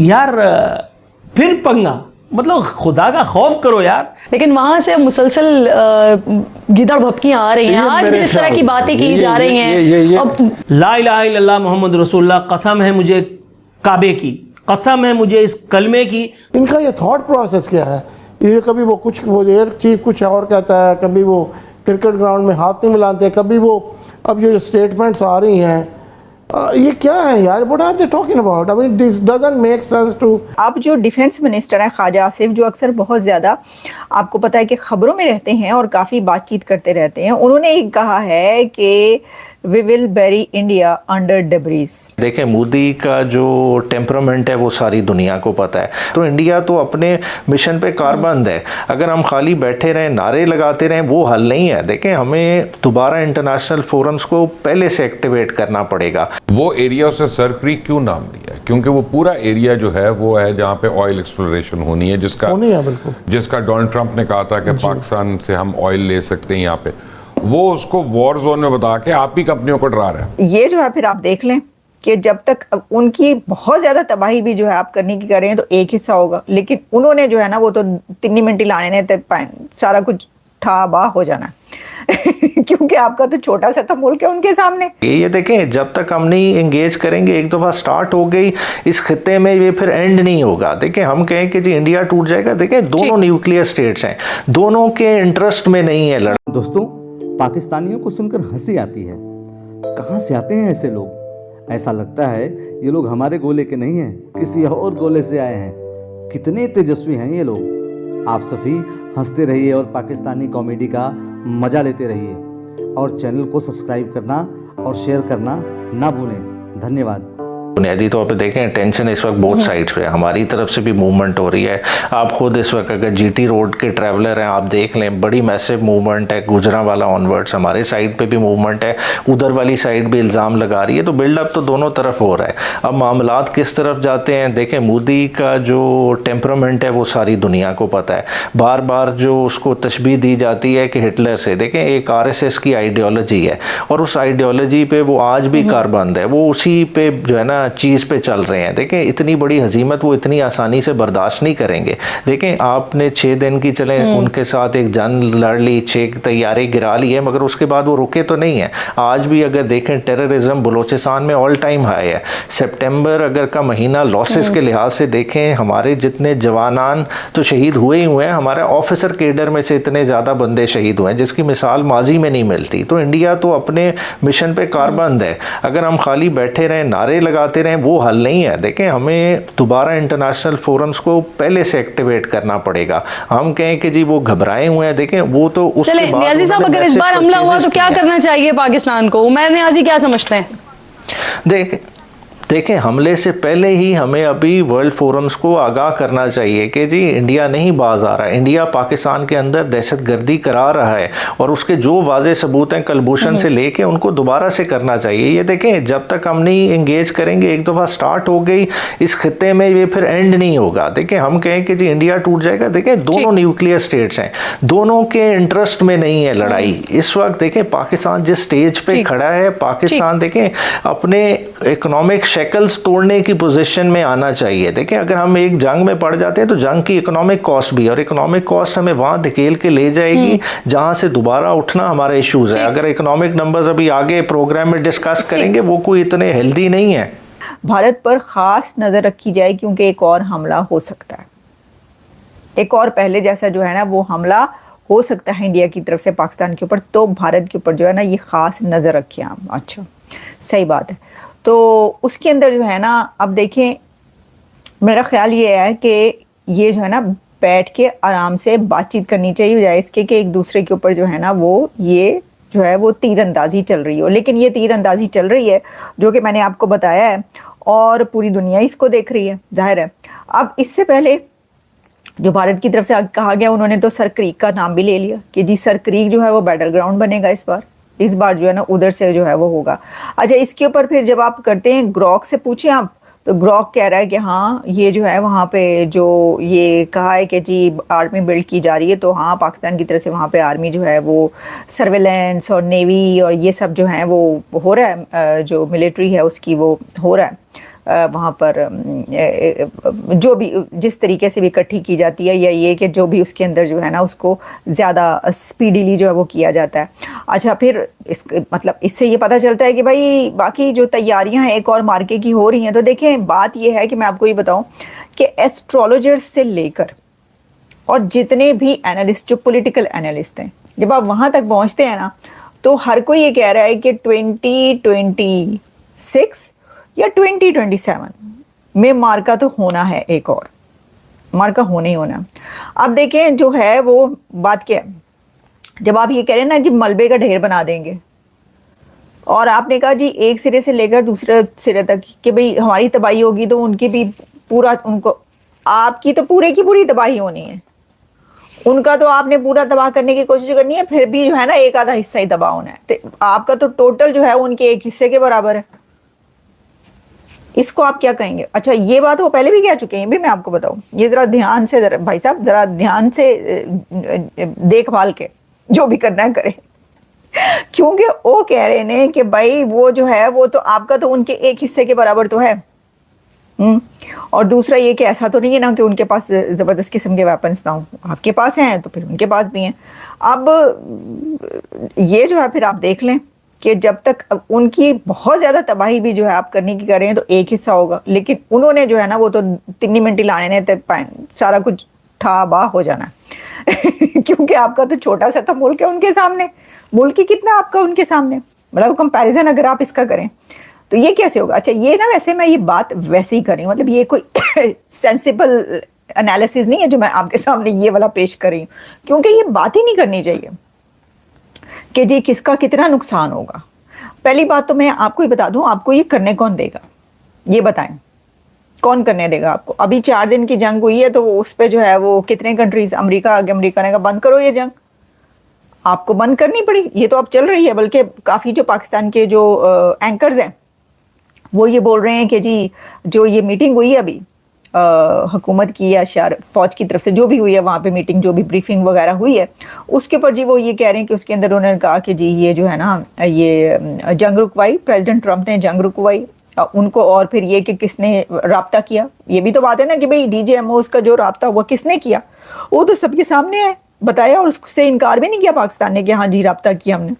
यार फिर पंगा, मतलब खुदा का खौफ करो यार। लेकिन वहां से मुसलसल गिदड़ भपकियां आ रही हैं, आज भी इस तरह की बातें की जा रही हैं। ला इलाहा इल्लल्लाह मोहम्मद रसूलुल्लाह, कसम है मुझे काबे की, कसम है मुझे इस कलमे की। इनका ये थॉट प्रोसेस क्या है? ये कभी वो एयर चीफ कुछ और कहता है, कभी वो क्रिकेट ग्राउंड में हाथ नहीं मिलाते, कभी वो अब जो स्टेटमेंट्स आ रही हैं ये क्या है यार? What are they talking about? I mean this doesn't make sense to. अब जो डिफेंस मिनिस्टर हैं ख्वाजा आसिफ, जो अक्सर बहुत ज़्यादा आपको पता है कि खबरों में रहते हैं और काफ़ी बातचीत करते रहते हैं, उन्होंने एक कहा है कि we will bury India under debris. देखें, मोदी का जो टेम्परामेंट है वो सारी दुनिया को पता है। तो इंडिया तो अपने मिशन पे कारबंद है। अगर हम खाली बैठे रहें, नारे लगाते रहें, वो हल नहीं है। देखें, हमें दोबारा इंटरनेशनल फोरम्स को पहले से एक्टिवेट करना पड़ेगा। वो एरिया से सर क्रीक क्यों नाम लिया है? क्योंकि वो पूरा एरिया जो है वो है जहाँ पे ऑयल एक्सप्लोरेशन होनी है, जिसका डोनाल्ड ट्रंप ने कहा था कि पाकिस्तान से हम ऑयल ले सकते हैं यहाँ पे। वो उसको वॉर जोन में बता के आप ही कंपनियों को डरा रहे हैं। ये जो है फिर आप देख लें कि जब तक उनकी बहुत ज्यादा तबाही भी जो है आप करने की कर रहे हैं तो एक हिस्सा होगा, लेकिन उन्होंने जो है ना वो तो तिन्नी मिनटी लाने ने सारा कुछ ठा हो जाना क्योंकि आपका तो छोटा सा तो मुल्क है उनके सामने। ये देखें, जब तक हम नहीं एंगेज करेंगे, एक दफ़ा स्टार्ट हो गई इस खित्ते में, ये फिर एंड नहीं होगा। देखें, हम कहें कि जी इंडिया टूट जाएगा, देखें दोनों न्यूक्लियर स्टेट्स हैं, दोनों के इंटरेस्ट में नहीं है लड़ाई। दोस्तों, पाकिस्तानियों को सुनकर हंसी आती है। कहाँ से आते हैं ऐसे लोग? ऐसा लगता है ये लोग हमारे गोले के नहीं हैं, किसी और गोले से आए हैं। कितने तेजस्वी हैं ये लोग। आप सभी हंसते रहिए और पाकिस्तानी कॉमेडी का मजा लेते रहिए, और चैनल को सब्सक्राइब करना और शेयर करना ना भूलें। धन्यवाद। बुनियादी तौर पे देखें, टेंशन इस वक्त बोथ साइड्स पे, हमारी तरफ से भी मूवमेंट हो रही है। आप खुद इस वक्त अगर जीटी रोड के ट्रैवलर हैं, आप देख लें, बड़ी मैसिव मूवमेंट है। गुजरांवाला ऑनवर्ड्स हमारे साइड पे भी मूवमेंट है, उधर वाली साइड भी इल्ज़ाम लगा रही है। तो बिल्डअप तो दोनों तरफ हो रहा है। अब मामलात किस तरफ जाते हैं, देखें मोदी का जो टेम्परामेंट है वो सारी दुनिया को पता है। बार बार जो उसको तशबीह दी जाती है कि हिटलर से, देखें एक RSS की आइडियोलॉजी है और उस आइडियोलॉजी पे वो आज भी कारबंद है। वो उसी पे जो है ना चीज़ पे चल रहे हैं। देखें, इतनी बड़ी हजीमत वो इतनी आसानी से बर्दाश्त नहीं करेंगे। देखें, आपने 6 दिन की चलें उनके साथ एक जंग लड़ ली, 6 तैयारे गिरा लिए, मगर उसके बाद वो रुके तो नहीं है। आज भी अगर देखें, टेररिज्म बलूचिस्तान में ऑल टाइम हाई है। सितंबर अगर का महीना लॉसेस के लिहाज से देखें, हमारे जितने जवानान तो शहीद हुए ही हुए हैं, हमारे ऑफिसर केडर में से इतने ज़्यादा बंदे शहीद हुए हैं जिसकी मिसाल माजी में नहीं मिलती। तो इंडिया तो अपने मिशन पे कारबंद है। अगर हम खाली बैठे रहें, नारे लगाते रहें, वो हल नहीं है। देखें, हमें दोबारा इंटरनेशनल फोरम्स को पहले से एक्टिवेट करना पड़ेगा। हम कहें कि जी वो घबराए हुए हैं, देखें वो तो उसके बाद। चले नियाजी साहब, अगर इस बार हमला हुआ तो क्या करना चाहिए पाकिस्तान को? उमर नियाजी क्या समझते हैं? देखें, हमले से पहले ही हमें अभी वर्ल्ड फोरम्स को आगाह करना चाहिए कि जी इंडिया नहीं बाज आ रहा है, इंडिया पाकिस्तान के अंदर दहशतगर्दी करा रहा है और उसके जो वाज़े सबूत हैं कलभूषण से लेके उनको दोबारा से करना चाहिए। ये देखें, जब तक हम नहीं एंगेज करेंगे, एक दफ़ा स्टार्ट हो गई इस खित्ते में, ये फिर एंड नहीं होगा। देखें, हम कहें कि जी इंडिया टूट जाएगा, देखें दोनों न्यूक्लियर स्टेट्स हैं, दोनों के इंटरेस्ट में नहीं है लड़ाई। इस वक्त देखें, पाकिस्तान जिस स्टेज पे खड़ा है, पाकिस्तान देखें अपने इकोनॉमिक शेकल्स तोड़ने की पोजीशन में आना चाहिए। देखें, अगर हम एक जंग में पड़ जाते हैं तो जंग की इकोनॉमिक कॉस्ट भी, और इकोनॉमिक कॉस्ट हमें वहां धकेल के ले जाएगी जहां से दोबारा उठना हमारा इश्यूज है। अगर इकोनॉमिक नंबर्स अभी आगे प्रोग्राम में डिस्कस करेंगे, वो कोई इतने हेल्दी नहीं है। भारत पर खास नजर रखी जाए क्योंकि एक और हमला हो सकता है, एक और पहले जैसा जो है ना वो हमला हो सकता है इंडिया की तरफ से पाकिस्तान के ऊपर। तो भारत के ऊपर जो है ना ये खास नजर रखिए आप। अच्छा, सही बात है। तो उसके अंदर जो है ना, अब देखें, मेरा ख्याल ये है कि ये जो है ना बैठ के आराम से बातचीत करनी चाहिए, बजाय इसके कि एक दूसरे के ऊपर जो है ना वो ये जो है वो तीरंदाजी चल रही हो। लेकिन ये तीरंदाजी चल रही है जो कि मैंने आपको बताया है और पूरी दुनिया इसको देख रही है, जाहिर है। अब इससे पहले जो भारत की तरफ से कहा गया, उन्होंने तो सर क्रीक का नाम भी ले लिया कि जी सर क्रीक जो है वो बैटल ग्राउंड बनेगा इस बार जो है ना उधर से जो है वो होगा। अच्छा, इसके ऊपर फिर जब आप करते हैं ग्रॉक से पूछें आप, तो ग्रॉक कह रहा है कि हाँ ये जो है वहाँ पे जो ये कहा है कि जी आर्मी बिल्ड की जा रही है, तो हाँ पाकिस्तान की तरफ से वहाँ पे आर्मी जो है वो सर्वेलेंस और नेवी और ये सब जो है वो हो रहा है, जो मिलिट्री है उसकी वो हो रहा है वहाँ पर जो भी जिस तरीके से भी इकट्ठी की जाती है, या ये कि जो भी उसके अंदर जो है ना उसको ज़्यादा स्पीडीली जो है वो किया जाता है। अच्छा, फिर इस मतलब इससे ये पता चलता है कि भाई बाकी जो तैयारियां हैं एक और मार्के की हो रही हैं। तो देखें, बात ये है कि मैं आपको ये बताऊं कि एस्ट्रोलॉजर्स से लेकर और जितने भी एनालिस्ट, जो पॉलिटिकल एनालिस्ट हैं, जब आप वहाँ तक पहुँचते हैं ना, तो हर कोई ये कह रहा है कि 2026 या 2027 में मार्का तो होना है, एक और मार्का होने ही होना। अब देखें जो है वो बात क्या है, जब आप ये कह रहे हैं ना कि मलबे का ढेर बना देंगे, और आपने कहा जी एक सिरे से लेकर दूसरे सिरे तक कि भाई हमारी तबाही होगी तो उनकी भी पूरा, उनको आपकी तो पूरे की पूरी तबाही होनी है, उनका तो आपने पूरा तबाह करने की कोशिश करनी है, फिर भी जो है ना एक आधा हिस्सा ही तबाह होना है। तो आपका तो टोटल जो है उनके एक हिस्से के बराबर है। इसको आप क्या कहेंगे? अच्छा, ये बात वो पहले भी कह चुके हैं, भी मैं आपको बताऊं, ये जरा ध्यान से, जरा भाई साहब जरा ध्यान से देखभाल के जो भी करना है करें, क्योंकि वो कह रहे हैं कि भाई वो जो है वो तो आपका तो उनके एक हिस्से के बराबर तो है। और दूसरा ये कि ऐसा तो नहीं है ना कि उनके पास जबरदस्त किस्म के वेपन्स ना हो, आपके पास हैं तो फिर उनके पास भी हैं। अब ये जो है फिर आप देख लें कि जब तक उनकी बहुत ज़्यादा तबाही भी जो है आप करने की कर रहे हैं तो एक हिस्सा होगा, लेकिन उन्होंने जो है ना वो तो 3 मिनट ही लाने ने सारा कुछ ठा बा हो जाना क्योंकि आपका तो छोटा सा तो मुल्क है उनके सामने, मुल्क ही कितना आपका उनके सामने, मतलब कंपैरिजन अगर आप इसका करें तो ये कैसे होगा? अच्छा, ये ना वैसे मैं ये बात वैसे ही कर रही हूँ, मतलब ये कोई सेंसिबल एनालिसिस नहीं है जो मैं आपके सामने ये वाला पेश कर रही हूँ, क्योंकि ये बात ही नहीं करनी चाहिए कि जी किसका कितना नुकसान होगा। पहली बात तो मैं आपको ही बता दूं, आपको ये करने कौन देगा, ये बताएं, कौन करने देगा आपको? अभी 4 दिन की जंग हुई है तो उस पर जो है वो कितने कंट्रीज, अमेरिका आगे, अमेरिका ने कहा बंद करो ये जंग, आपको बंद करनी पड़ी। ये तो अब चल रही है, बल्कि काफ़ी जो पाकिस्तान के जो एंकर्स हैं वो ये बोल रहे हैं कि जी जो ये मीटिंग हुई है अभी हुकूमत की या फौज की तरफ से जो भी हुई है वहाँ पे मीटिंग, जो भी ब्रीफिंग वगैरह हुई है उसके ऊपर जी वो ये कह रहे हैं कि उसके अंदर उन्होंने कहा कि जी ये जो है ना ये जंग रुकवाई, प्रेसिडेंट ट्रंप ने जंग रुकवाई उनको, और फिर ये कि किसने राब्ता किया, ये भी तो बात है ना कि भाई DJMOs का जो राब्ता हुआ किसने किया, वो तो सबके सामने है, बताया, और उससे इनकार भी नहीं किया पाकिस्तान ने कि हाँ जी राब्ता किया हमने।